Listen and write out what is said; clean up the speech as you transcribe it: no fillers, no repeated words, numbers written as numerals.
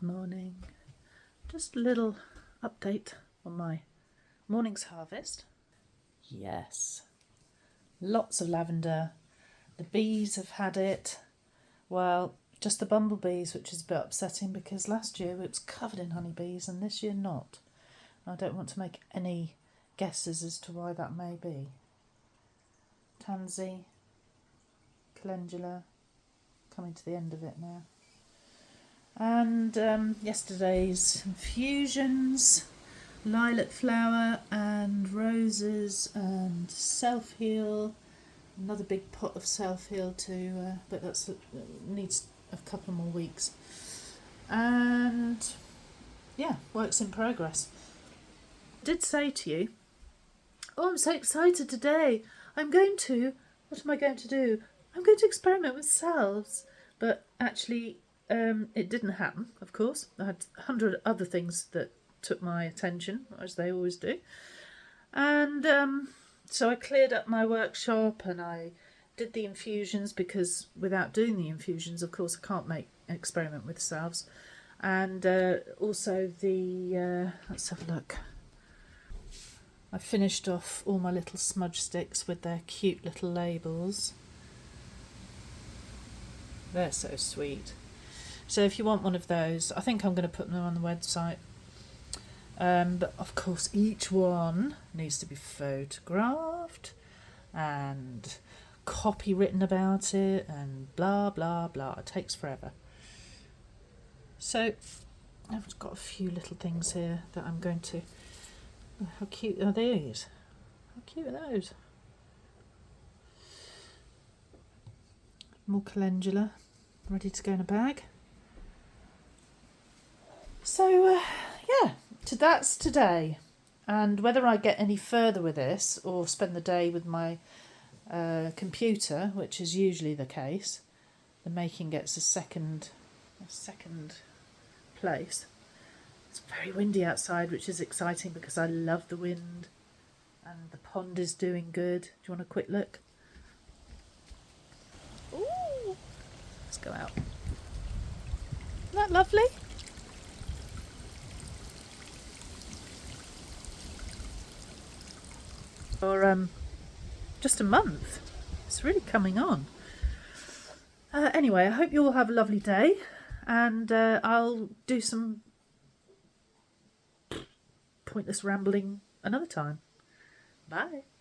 Morning. Just a little update on my morning's harvest. Yes, lots of lavender. The bees have had it. Well, just the bumblebees, which is a bit upsetting because last year it was covered in honeybees and this year not. I don't want to make any guesses as to why that may be. Tansy, calendula, coming to the end of it now. And yesterday's infusions, lilac flower and roses and self-heal, another big pot of self-heal too, but that's needs a couple more weeks. And yeah, works in progress. I did say to you, oh, I'm so excited today. What am I going to do? I'm going to experiment with salves. But actually, it didn't happen, of course. I had 100 other things that took my attention, as they always do. And so I cleared up my workshop and I did the infusions, because without doing the infusions, of course, I can't make an experiment with salves. And also let's have a look. I finished off all my little smudge sticks with their cute little labels. They're so sweet. So if you want one of those, I think I'm going to put them on the website. But of course, each one needs to be photographed and copy written about it and blah, blah, blah. It takes forever. So I've got a few little things here that I'm going to... Oh, how cute are these? How cute are those? More calendula ready to go in a bag. So yeah, that's today. And whether I get any further with this or spend the day with my computer, which is usually the case, the making gets a second place. It's very windy outside, which is exciting because I love the wind, and the pond is doing good. Do you want a quick look? Ooh, let's go out. Isn't that lovely? For just a month. It's really coming on. Anyway, I hope you all have a lovely day, and I'll do some pointless rambling another time. Bye.